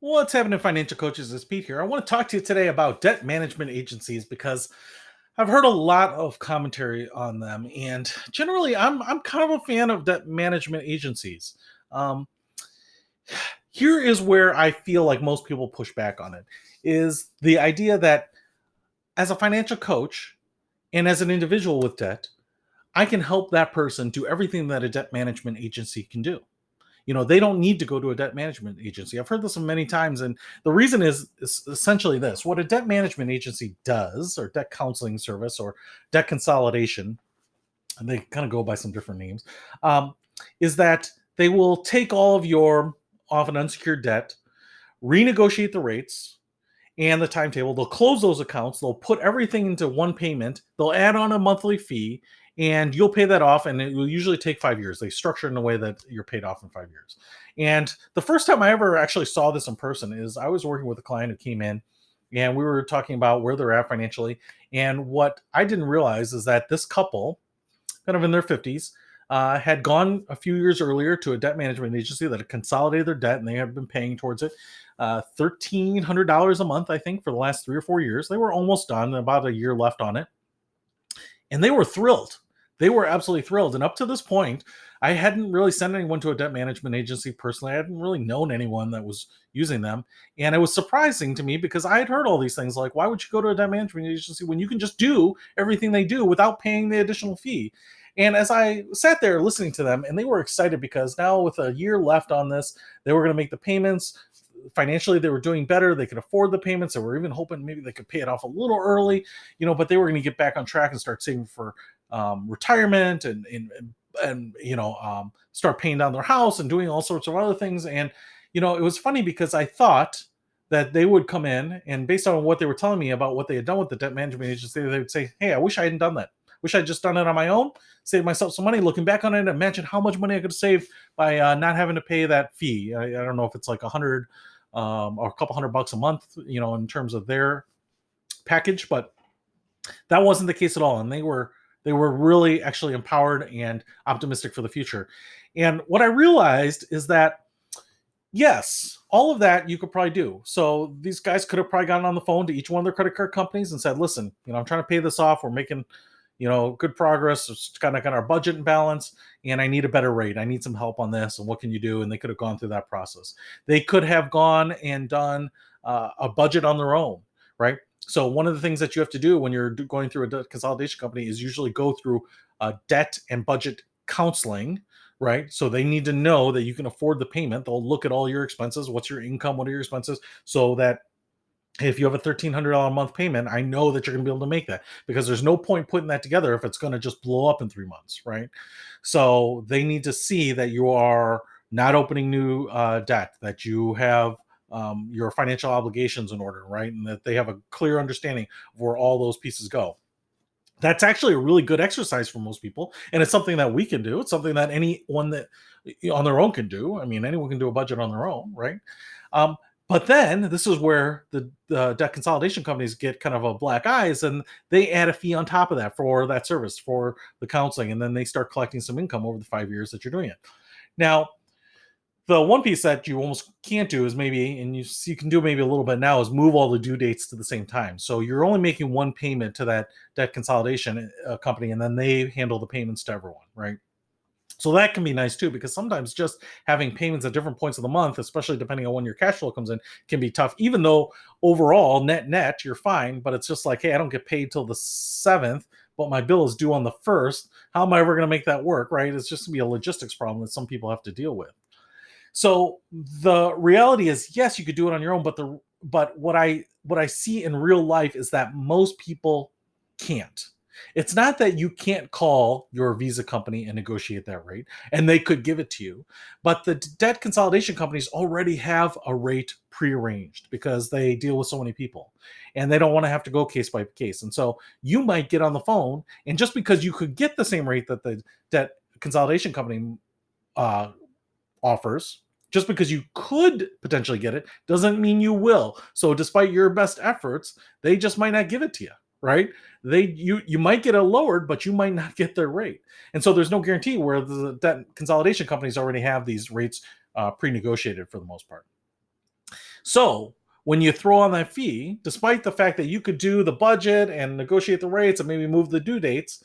What's happening, financial coaches? It's Pete here. I want to talk to you today about debt management agencies because I've heard a lot of commentary on them, and generally, I'm kind of a fan of debt management agencies. Um, Here is where I feel like most people push back on it: is the idea that as a financial coach and as an individual with debt, I can help that person do everything that a debt management agency can do. They don't need to go to a debt management agency. I've heard this many times, and the reason is essentially this: what a debt management agency does, or debt counseling service, or debt consolidation, and they kind of go by some different names, um, is that they will take all of your often unsecured debt, renegotiate the rates and the timetable. They'll close those accounts. They'll put everything into one payment. They'll add on a monthly fee, and you'll pay that off. And it will usually take 5 years. They structure it in a way that you're paid off in 5 years. And the first time I ever actually saw this in person is I was working with a client who came in, and we were talking about where they're at financially. And what I didn't realize is that this couple, kind of in their 50s, had gone a few years earlier to a debt management agency that had consolidated their debt, and they had been paying towards it $1,300 a month, I think, for the last 3 or 4 years. They were almost done, about a year left on it, and they were thrilled. They were absolutely thrilled. And up to this point, I hadn't really sent anyone to a debt management agency personally. I hadn't really known anyone that was using them. And it was surprising to me because I had heard all these things like, why would you go to a debt management agency when you can just do everything they do without paying the additional fee? And as I sat there listening to them, and they were excited because now with a year left on this, they were going to make the payments. Financially, they were doing better. They could afford the payments. They were even hoping maybe they could pay it off a little early, but they were going to get back on track and start saving for retirement and start paying down their house and doing all sorts of other things. And it was funny because I thought that they would come in, and based on what they were telling me about what they had done with the debt management agency, they would say, hey, I wish I hadn't done that. Wish I'd just done it on my own, saved myself some money. Looking back on it, imagine how much money I could save by not having to pay that fee. I don't know if it's like 100 or a couple $100 a month, in terms of their package, but that wasn't the case at all. And they were really actually empowered and optimistic for the future. And what I realized is that yes, all of that you could probably do. So these guys could have probably gotten on the phone to each one of their credit card companies and said, listen, I'm trying to pay this off. We're making, good progress. It's kind of got our budget in balance, and I need a better rate. I need some help on this. And what can you do? And they could have gone through that process. They could have gone and done a budget on their own, right? So one of the things that you have to do when you're going through a debt consolidation company is usually go through debt and budget counseling, right? So they need to know that you can afford the payment. They'll look at all your expenses. What's your income? What are your expenses? So that if you have a $1,300 a month payment, I know that you're going to be able to make that, because there's no point putting that together if it's going to just blow up in 3 months, right? So they need to see that you are not opening new debt, that you have your financial obligations in order, right? And that they have a clear understanding of where all those pieces go. That's actually a really good exercise for most people, and it's something that we can do. It's something that anyone that on their own can do. I mean, anyone can do a budget on their own, right? um, but then this is where the debt consolidation companies get kind of a black eyes, and they add a fee on top of that for that service, for the counseling, and then they start collecting some income over the 5 years that you're doing it. Now, the one piece that you almost can't do is maybe, and you can do maybe a little bit now, is move all the due dates to the same time. So you're only making one payment to that debt consolidation company, and then they handle the payments to everyone, right? So that can be nice too, because sometimes just having payments at different points of the month, especially depending on when your cash flow comes in, can be tough. Even though overall net you're fine, but it's just like, hey, I don't get paid till the 7th, but my bill is due on the 1st. How am I ever going to make that work, right? It's just going to be a logistics problem that some people have to deal with. So the reality is, yes, you could do it on your own, but what I see in real life is that most people can't. It's not that you can't call your Visa company and negotiate that rate, and they could give it to you, but the debt consolidation companies already have a rate prearranged because they deal with so many people, and they don't want to have to go case by case. And so you might get on the phone, and just because you could get the same rate that the debt consolidation company uh, offers, just because you could potentially get it doesn't mean you will. So despite your best efforts, they just might not give it to you, right? You might get it lowered, but you might not get their rate. And so there's no guarantee, where the debt consolidation companies already have these rates pre-negotiated for the most part. So when you throw on that fee, despite the fact that you could do the budget and negotiate the rates and maybe move the due dates,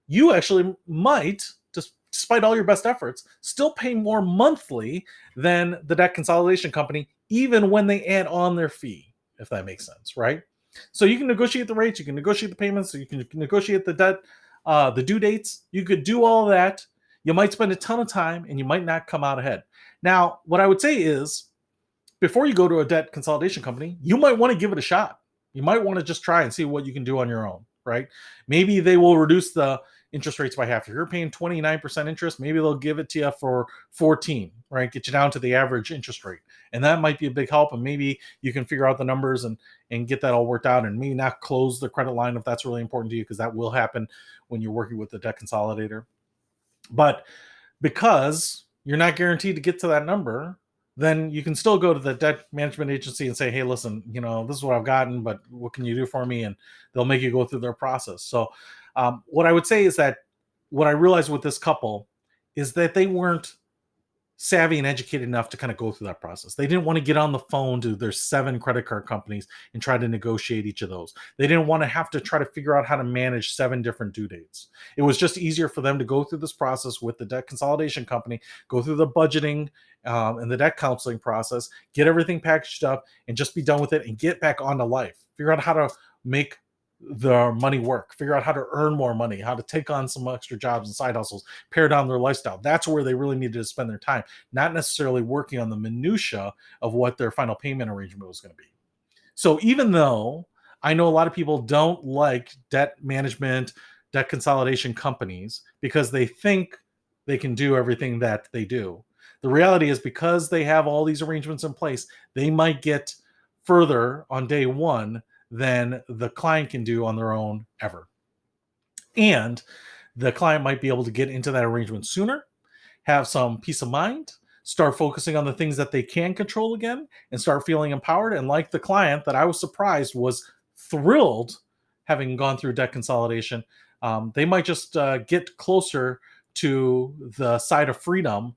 you actually might, just despite all your best efforts, still pay more monthly than the debt consolidation company, even when they add on their fee, if that makes sense, right? So you can negotiate the rates, you can negotiate the payments, so you can negotiate the debt, the due dates. You could do all of that. You might spend a ton of time, and you might not come out ahead. Now, what I would say is, before you go to a debt consolidation company, you might want to give it a shot. You might want to just try and see what you can do on your own, right? Maybe they will reduce the interest rates by half. If you're paying 29% interest, maybe they'll give it to you for 14, right? Get you down to the average interest rate. And that might be a big help. And maybe you can figure out the numbers and get that all worked out, and maybe not close the credit line if that's really important to you, because that will happen when you're working with the debt consolidator. But because you're not guaranteed to get to that number, then you can still go to the debt management agency and say, hey, listen, this is what I've gotten, but what can you do for me? And they'll make you go through their process. So what I would say is that what I realized with this couple is that they weren't savvy and educated enough to kind of go through that process. They didn't want to get on the phone to their 7 credit card companies and try to negotiate each of those. They didn't want to have to try to figure out how to manage 7 different due dates. It was just easier for them to go through this process with the debt consolidation company, go through the budgeting and the debt counseling process, get everything packaged up, and just be done with it and get back onto life. Figure out how to make their money work, figure out how to earn more money, how to take on some extra jobs and side hustles, pare down their lifestyle. That's where they really needed to spend their time, not necessarily working on the minutia of what their final payment arrangement was going to be. So even though I know a lot of people don't like debt management, debt consolidation companies because they think they can do everything that they do, the reality is, because they have all these arrangements in place, they might get further on day one than the client can do on their own ever. And the client might be able to get into that arrangement sooner, have some peace of mind, start focusing on the things that they can control again, and start feeling empowered. And like the client that I was surprised was thrilled having gone through debt consolidation, they might just get closer to the side of freedom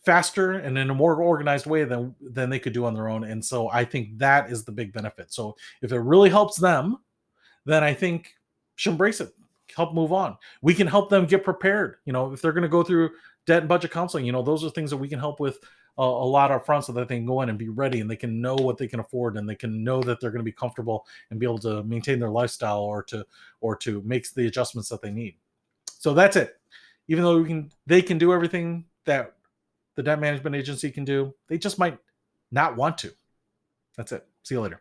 faster and in a more organized way than they could do on their own. And so I think that is the big benefit. So if it really helps them, then I think should embrace it, help move on. We can help them get prepared. If they're going to go through debt and budget counseling, those are things that we can help with a lot up front, so that they can go in and be ready, and they can know what they can afford, and they can know that they're going to be comfortable and be able to maintain their lifestyle, or to make the adjustments that they need. So that's it. Even though they can do everything that the debt management agency can do, they just might not want to. That's it. See you later.